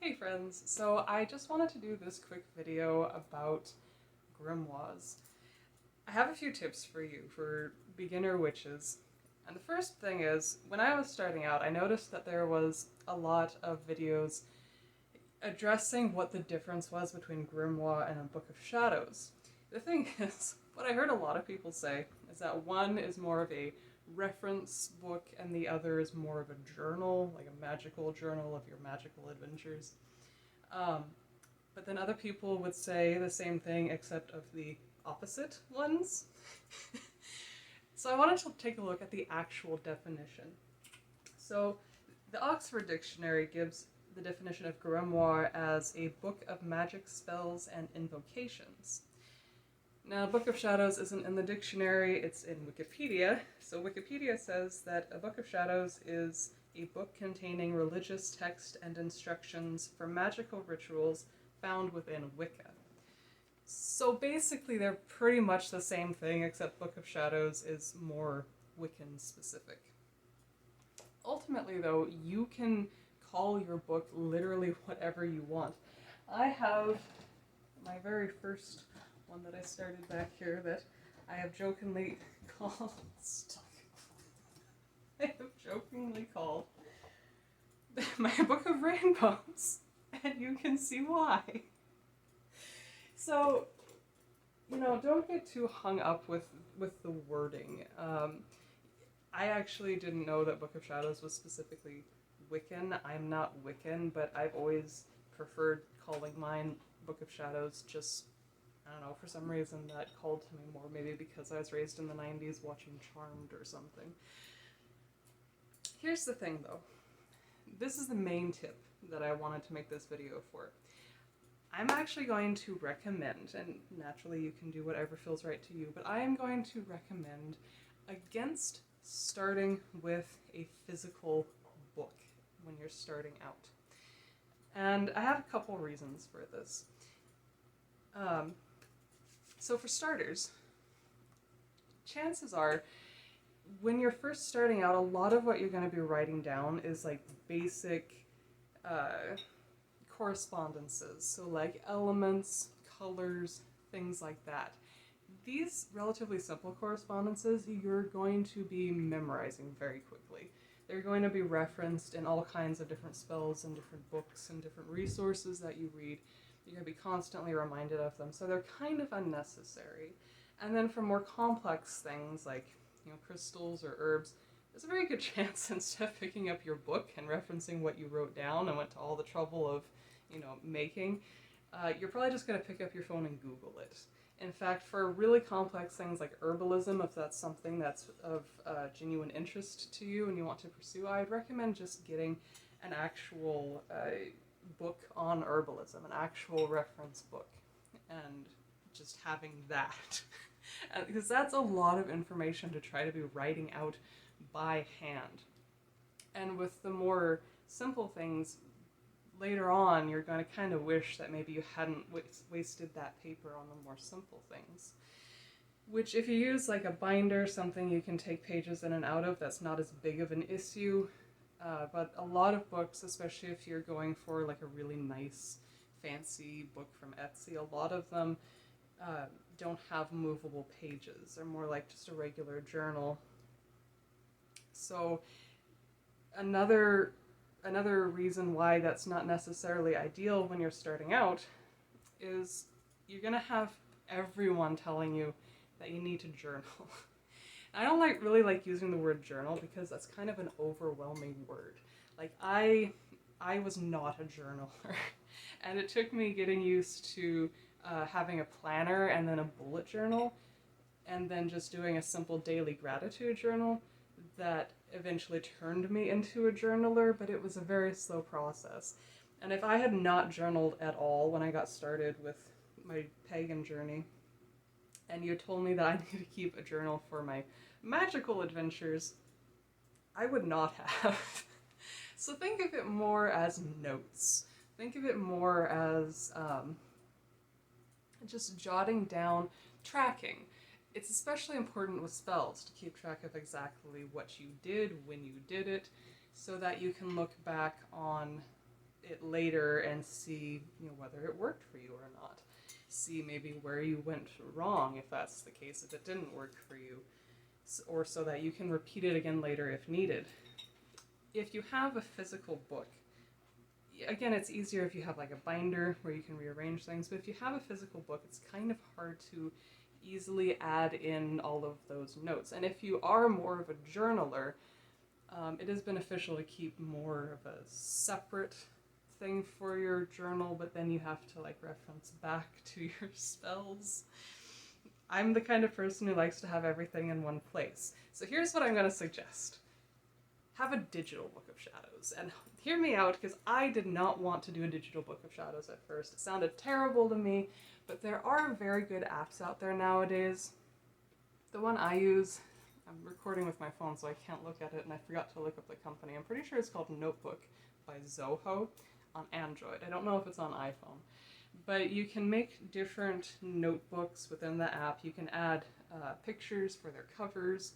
Hey friends, so I just wanted to do this quick video about grimoires. I have a few tips for you for beginner witches. And the first thing is, when I was starting out, I noticed that there was a lot of videos addressing what the difference was between grimoire and a book of shadows. The thing is, what I heard a lot of people say is that one is more of a reference book and the other is more of a journal, like a magical journal of your magical adventures. Um, but then other people would say the same thing except of the opposite ones. So I wanted to take a look at the actual definition. So the Oxford Dictionary gives the definition of grimoire as a book of magic spells and invocations. Now, Book of Shadows isn't in the dictionary, it's in Wikipedia. So Wikipedia says that a Book of Shadows is a book containing religious text and instructions for magical rituals found within Wicca. So basically they're pretty much the same thing, except Book of Shadows is more Wiccan specific. Ultimately though, you can call your book literally whatever you want. I have my very first one that I started back here that I have jokingly called my Book of Rainbows, and you can see why. So, don't get too hung up with the wording. I actually didn't know that Book of Shadows was specifically Wiccan. I'm not Wiccan, but I've always preferred calling mine Book of Shadows. Just, I don't know, for some reason that called to me more, maybe because I was raised in the 90s watching Charmed or something. Here's the thing though. This is the main tip that I wanted to make this video for. I'm actually going to recommend, and naturally you can do whatever feels right to you, but I am going to recommend against starting with a physical book when you're starting out. And I have a couple reasons for this. So for starters, chances are when you're first starting out, a lot of what you're going to be writing down is like basic correspondences. So like elements, colors, things like that. These relatively simple correspondences you're going to be memorizing very quickly. They're going to be referenced in all kinds of different spells and different books and different resources that you read. You're going to be constantly reminded of them, so they're kind of unnecessary. And then for more complex things like, crystals or herbs, there's a very good chance instead of picking up your book and referencing what you wrote down and went to all the trouble of, making, you're probably just going to pick up your phone and Google it. In fact, for really complex things like herbalism, if that's something that's of genuine interest to you and you want to pursue, I'd recommend just getting an actual book on herbalism, an actual reference book, and just having that. Because that's a lot of information to try to be writing out by hand. And with the more simple things, later on you're going to kind of wish that maybe you hadn't wasted that paper on the more simple things. Which if you use like a binder, something you can take pages in and out of, that's not as big of an issue. But a lot of books, especially if you're going for like a really nice, fancy book from Etsy, a lot of them don't have movable pages. They're more like just a regular journal. So another reason why that's not necessarily ideal when you're starting out is you're going to have everyone telling you that you need to journal. I don't really like using the word journal because that's kind of an overwhelming word. Like I was not a journaler, and it took me getting used to having a planner and then a bullet journal and then just doing a simple daily gratitude journal that eventually turned me into a journaler, but it was a very slow process. And if I had not journaled at all when I got started with my pagan journey, and you told me that I need to keep a journal for my magical adventures, I would not have. So think of it more as notes. Think of it more as just jotting down, tracking. It's especially important with spells to keep track of exactly what you did, when you did it, so that you can look back on it later and see, whether it worked for you or not. See maybe where you went wrong, if that's the case, if it didn't work for you, or so that you can repeat it again later if needed. If you have a physical book, again, it's easier if you have like a binder where you can rearrange things, but if you have a physical book, it's kind of hard to easily add in all of those notes. And if you are more of a journaler, it is beneficial to keep more of a separate thing for your journal, but then you have to like reference back to your spells. I'm the kind of person who likes to have everything in one place. So here's what I'm going to suggest. Have a digital Book of Shadows. And hear me out, because I did not want to do a digital Book of Shadows at first. It sounded terrible to me, but there are very good apps out there nowadays. The one I use, I'm recording with my phone so I can't look at it, and I forgot to look up the company. I'm pretty sure it's called Notebook by Zoho on Android. I don't know if it's on iPhone. But you can make different notebooks within the app. You can add pictures for their covers,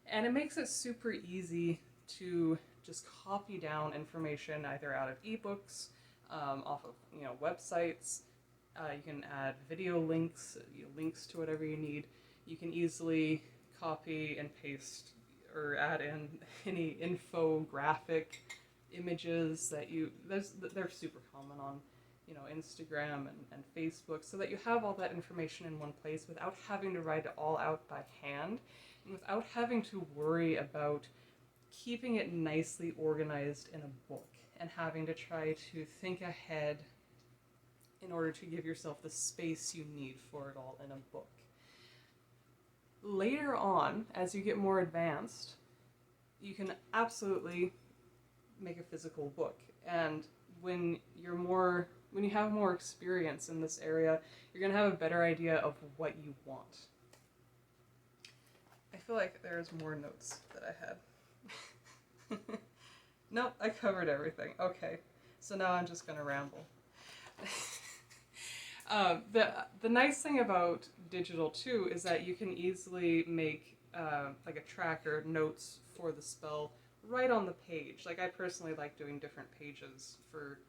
and it makes it super easy to just copy down information either out of ebooks, off of websites. You can add video links, links to whatever you need. You can easily copy and paste or add in any infographic images that they're super common on Instagram and Facebook, so that you have all that information in one place without having to write it all out by hand and without having to worry about keeping it nicely organized in a book and having to try to think ahead in order to give yourself the space you need for it all in a book. Later on, as you get more advanced, you can absolutely make a physical book. And when you have more experience in this area, you're going to have a better idea of what you want. I feel like there's more notes that I had. Nope, I covered everything. Okay, so now I'm just going to ramble. The nice thing about digital too is that you can easily make like a tracker, notes for the spell right on the page. Like I personally like doing different pages for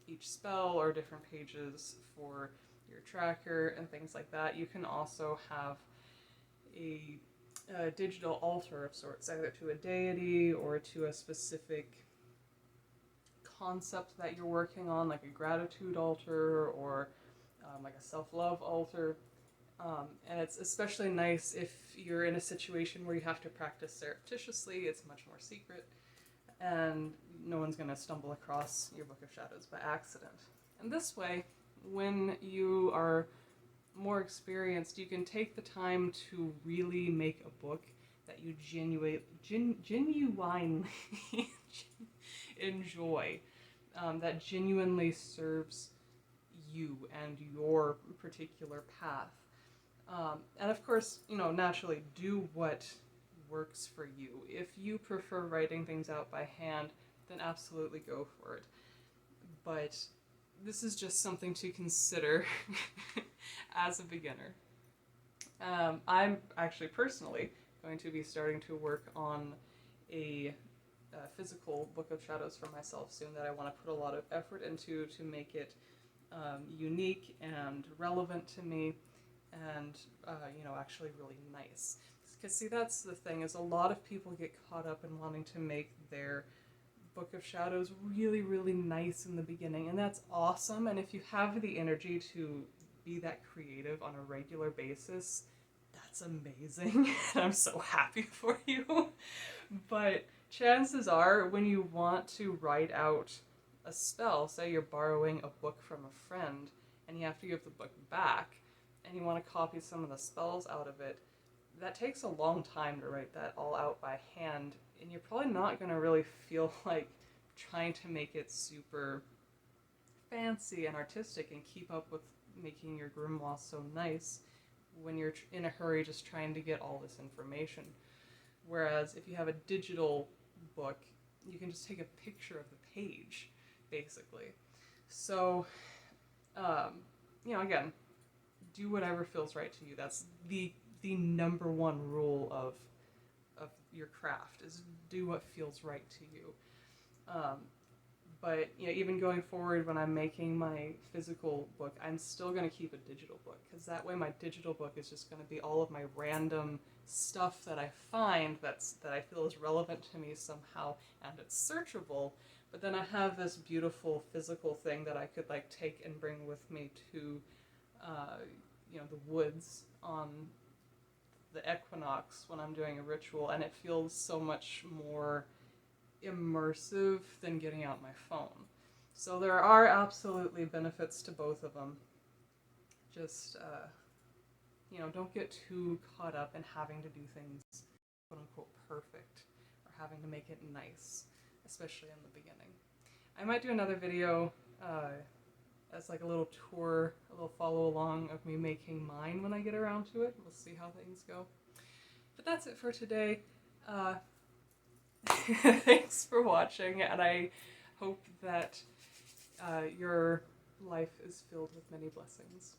each spell, or different pages for your tracker and things like that. You can also have a digital altar of sorts, either to a deity or to a specific concept that you're working on, like a gratitude altar or like a self-love altar. And it's especially nice if you're in a situation where you have to practice surreptitiously. It's much more secret, and no one's going to stumble across your Book of Shadows by accident. And this way, when you are more experienced, you can take the time to really make a book that you genuinely enjoy, that genuinely serves you and your particular path. And of course, naturally do what works for you. If you prefer writing things out by hand, then absolutely go for it. But this is just something to consider as a beginner. I'm actually personally going to be starting to work on a physical Book of Shadows for myself soon that I want to put a lot of effort into to make it unique and relevant to me, and actually really nice. Because see, that's the thing, is a lot of people get caught up in wanting to make their Book of Shadows really, really nice in the beginning, and that's awesome. And if you have the energy to be that creative on a regular basis, that's amazing. And I'm so happy for you. But chances are, when you want to write out a spell, say you're borrowing a book from a friend and you have to give the book back and you want to copy some of the spells out of it, that takes a long time to write that all out by hand, and you're probably not going to really feel like trying to make it super fancy and artistic and keep up with making your grimoire so nice when you're in a hurry just trying to get all this information. Whereas if you have a digital book, you can just take a picture of the page, basically. So, again, do whatever feels right to you. That's the number one rule of your craft, is do what feels right to you. But you know, even going forward when I'm making my physical book, I'm still going to keep a digital book, because that way my digital book is just going to be all of my random stuff that I find that I feel is relevant to me somehow, and it's searchable. But then I have this beautiful physical thing that I could like take and bring with me to, you know, the woods on the equinox when I'm doing a ritual, and it feels so much more immersive than getting out my phone. So there are absolutely benefits to both of them. Just, you know, don't get too caught up in having to do things quote unquote perfect or having to make it nice, especially in the beginning. I might do another video as like a little tour, a little follow along of me making mine when I get around to it. We'll see how things go. But that's it for today. Thanks for watching, and I hope that your life is filled with many blessings.